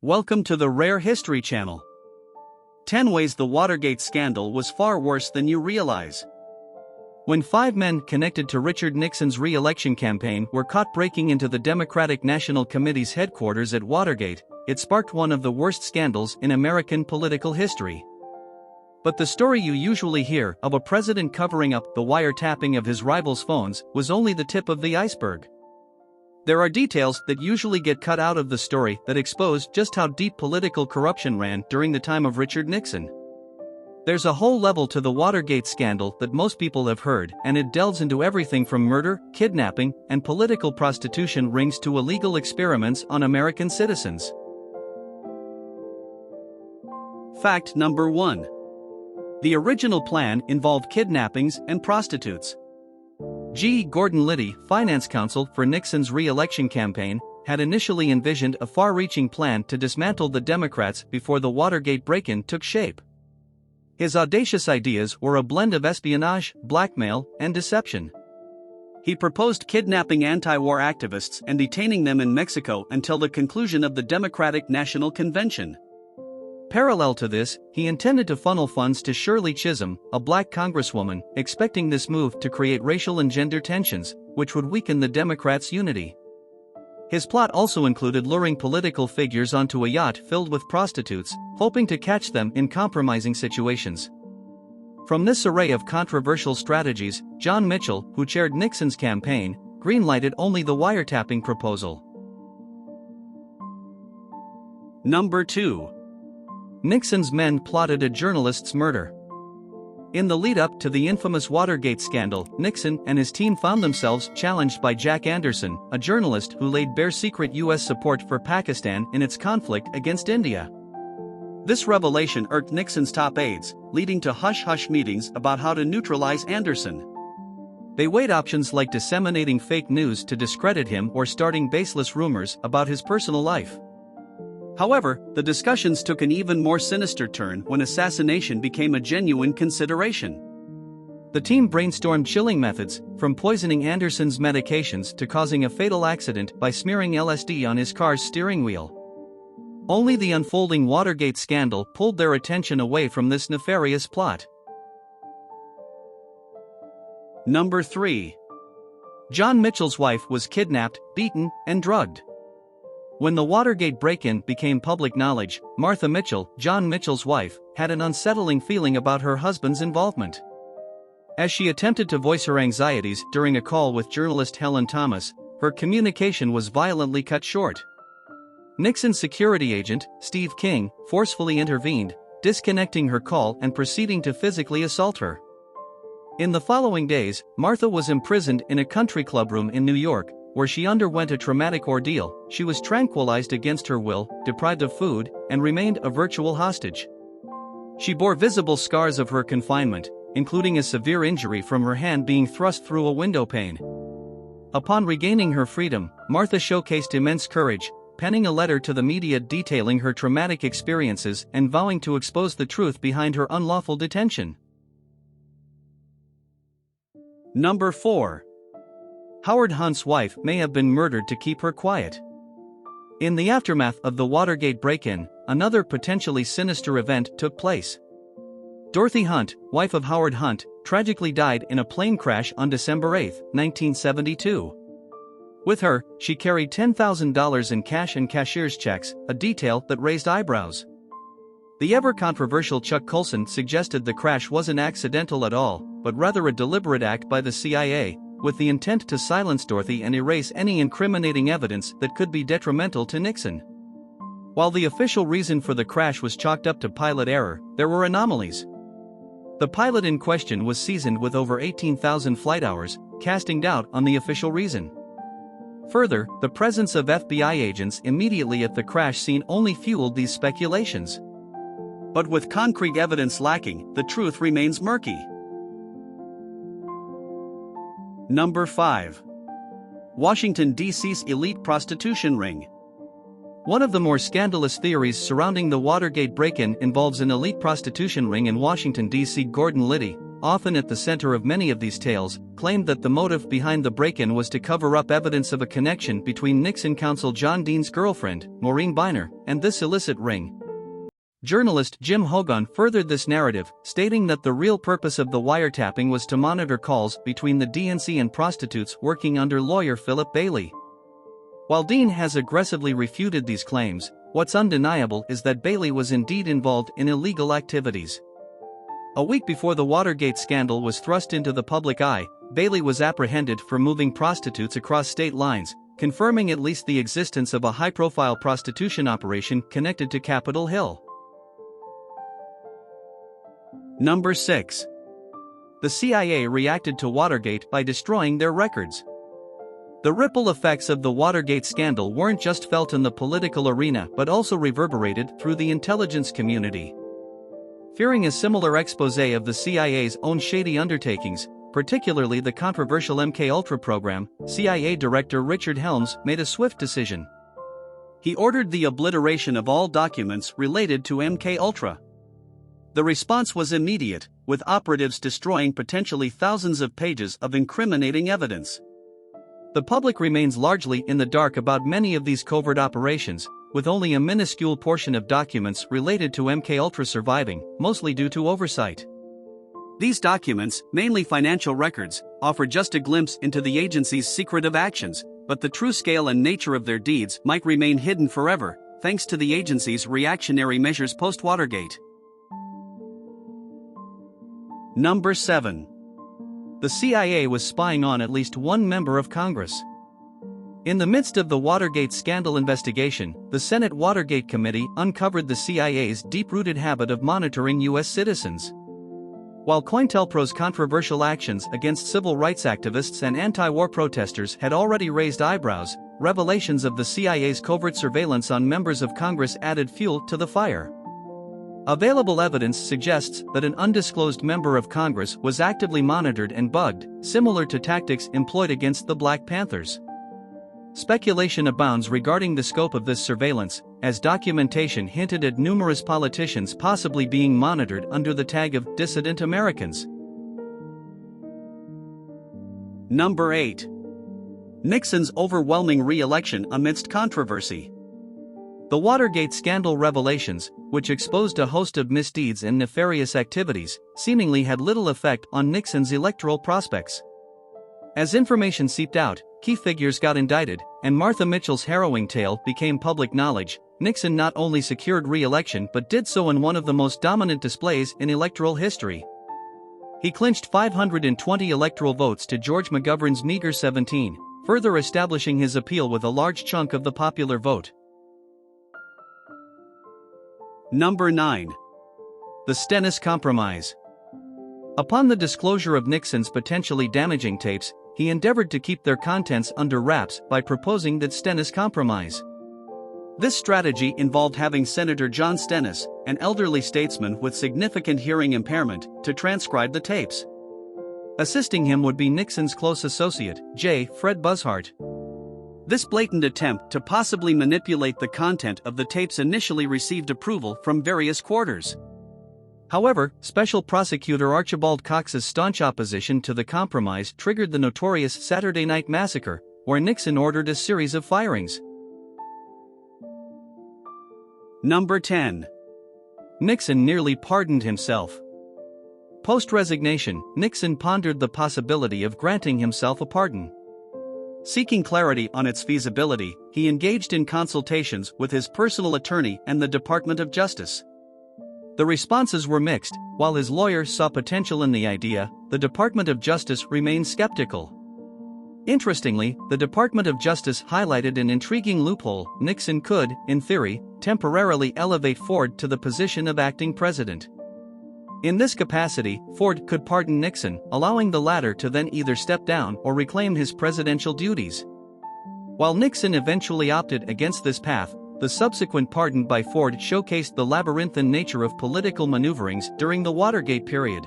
Welcome to the Rare History Channel. 10 ways the Watergate scandal was far worse than you realize. When 5 men connected to Richard Nixon's re-election campaign were caught breaking into the Democratic National Committee's headquarters at Watergate, it sparked one of the worst scandals in American political history. But the story you usually hear of a president covering up the wiretapping of his rivals' phones was only the tip of the iceberg. There are details that usually get cut out of the story that expose just how deep political corruption ran during the time of Richard Nixon. There's a whole level to the Watergate scandal that most people have heard, and it delves into everything from murder, kidnapping, and political prostitution rings to illegal experiments on American citizens. Fact number 1. The original plan involved kidnappings and prostitutes. G. Gordon Liddy, finance counsel for Nixon's re-election campaign, had initially envisioned a far-reaching plan to dismantle the Democrats before the Watergate break-in took shape. His audacious ideas were a blend of espionage, blackmail, and deception. He proposed kidnapping anti-war activists and detaining them in Mexico until the conclusion of the Democratic National Convention. Parallel to this, he intended to funnel funds to Shirley Chisholm, a black congresswoman, expecting this move to create racial and gender tensions, which would weaken the Democrats' unity. His plot also included luring political figures onto a yacht filled with prostitutes, hoping to catch them in compromising situations. From this array of controversial strategies, John Mitchell, who chaired Nixon's campaign, greenlighted only the wiretapping proposal. Number 2. Nixon's men plotted a journalist's murder. In the lead-up to the infamous Watergate scandal, Nixon and his team found themselves challenged by Jack Anderson, a journalist who laid bare secret U.S. support for Pakistan in its conflict against India. This revelation irked Nixon's top aides, leading to hush-hush meetings about how to neutralize Anderson. They weighed options like disseminating fake news to discredit him or starting baseless rumors about his personal life. However, the discussions took an even more sinister turn when assassination became a genuine consideration. The team brainstormed chilling methods, from poisoning Anderson's medications to causing a fatal accident by smearing LSD on his car's steering wheel. Only the unfolding Watergate scandal pulled their attention away from this nefarious plot. Number 3. John Mitchell's wife was kidnapped, beaten, and drugged. When the Watergate break-in became public knowledge, Martha Mitchell, John Mitchell's wife, had an unsettling feeling about her husband's involvement. As she attempted to voice her anxieties during a call with journalist Helen Thomas, her communication was violently cut short. Nixon's security agent, Steve King, forcefully intervened, disconnecting her call and proceeding to physically assault her. In the following days, Martha was imprisoned in a country club room in New York, where she underwent a traumatic ordeal. She was tranquilized against her will, deprived of food, and remained a virtual hostage. She bore visible scars of her confinement, including a severe injury from her hand being thrust through a window pane. Upon regaining her freedom, Martha showcased immense courage, penning a letter to the media detailing her traumatic experiences and vowing to expose the truth behind her unlawful detention. Number 4. Howard Hunt's wife may have been murdered to keep her quiet. In the aftermath of the Watergate break-in, another potentially sinister event took place. Dorothy Hunt, wife of Howard Hunt, tragically died in a plane crash on December 8, 1972. With her, she carried $10,000 in cash and cashier's checks, a detail that raised eyebrows. The ever-controversial Chuck Colson suggested the crash wasn't accidental at all, but rather a deliberate act by the CIA, with the intent to silence Dorothy and erase any incriminating evidence that could be detrimental to Nixon. While the official reason for the crash was chalked up to pilot error, there were anomalies. The pilot in question was seasoned with over 18,000 flight hours, casting doubt on the official reason. Further, the presence of FBI agents immediately at the crash scene only fueled these speculations. But with concrete evidence lacking, the truth remains murky. Number 5. Washington, D.C.'s elite prostitution ring. One of the more scandalous theories surrounding the Watergate break-in involves an elite prostitution ring in Washington, D.C. Gordon Liddy, often at the center of many of these tales, claimed that the motive behind the break-in was to cover up evidence of a connection between Nixon counsel John Dean's girlfriend, Maureen Biner, and this illicit ring. Journalist Jim Hogan furthered this narrative, stating that the real purpose of the wiretapping was to monitor calls between the DNC and prostitutes working under lawyer Philip Bailey. While Dean has aggressively refuted these claims, what's undeniable is that Bailey was indeed involved in illegal activities. A week before the Watergate scandal was thrust into the public eye, Bailey was apprehended for moving prostitutes across state lines, confirming at least the existence of a high-profile prostitution operation connected to Capitol Hill. Number 6. The CIA reacted to Watergate by destroying their records. The ripple effects of the Watergate scandal weren't just felt in the political arena but also reverberated through the intelligence community. Fearing a similar exposé of the CIA's own shady undertakings, particularly the controversial MKUltra program, CIA Director Richard Helms made a swift decision. He ordered the obliteration of all documents related to MKUltra. The response was immediate, with operatives destroying potentially thousands of pages of incriminating evidence. The public remains largely in the dark about many of these covert operations, with only a minuscule portion of documents related to MKUltra surviving, mostly due to oversight. These documents, mainly financial records, offer just a glimpse into the agency's secretive actions, but the true scale and nature of their deeds might remain hidden forever, thanks to the agency's reactionary measures post-Watergate. Number 7. The CIA was spying on at least one member of Congress. In the midst of the Watergate scandal investigation, the Senate Watergate Committee uncovered the CIA's deep-rooted habit of monitoring U.S. citizens. While COINTELPRO's controversial actions against civil rights activists and anti-war protesters had already raised eyebrows, revelations of the CIA's covert surveillance on members of Congress added fuel to the fire. Available evidence suggests that an undisclosed member of Congress was actively monitored and bugged, similar to tactics employed against the Black Panthers. Speculation abounds regarding the scope of this surveillance, as documentation hinted at numerous politicians possibly being monitored under the tag of dissident Americans. Number 8. Nixon's overwhelming re-election amidst controversy. The Watergate scandal revelations, which exposed a host of misdeeds and nefarious activities, seemingly had little effect on Nixon's electoral prospects. As information seeped out, key figures got indicted, and Martha Mitchell's harrowing tale became public knowledge. Nixon not only secured re-election but did so in one of the most dominant displays in electoral history. He clinched 520 electoral votes to George McGovern's meager 17, further establishing his appeal with a large chunk of the popular vote. Number 9. The Stennis Compromise. Upon the disclosure of Nixon's potentially damaging tapes, he endeavored to keep their contents under wraps by proposing the Stennis Compromise. This strategy involved having Senator John Stennis, an elderly statesman with significant hearing impairment, to transcribe the tapes. Assisting him would be Nixon's close associate, J. Fred Buzzhart. This blatant attempt to possibly manipulate the content of the tapes initially received approval from various quarters. However, Special Prosecutor Archibald Cox's staunch opposition to the compromise triggered the notorious Saturday Night Massacre, where Nixon ordered a series of firings. Number 10. Nixon nearly pardoned himself. Post-resignation, Nixon pondered the possibility of granting himself a pardon. Seeking clarity on its feasibility, he engaged in consultations with his personal attorney and the Department of Justice. The responses were mixed. While his lawyers saw potential in the idea, the Department of Justice remained skeptical. Interestingly, the Department of Justice highlighted an intriguing loophole: Nixon could, in theory, temporarily elevate Ford to the position of acting president. In this capacity, Ford could pardon Nixon, allowing the latter to then either step down or reclaim his presidential duties. While Nixon eventually opted against this path, the subsequent pardon by Ford showcased the labyrinthine nature of political maneuverings during the Watergate period.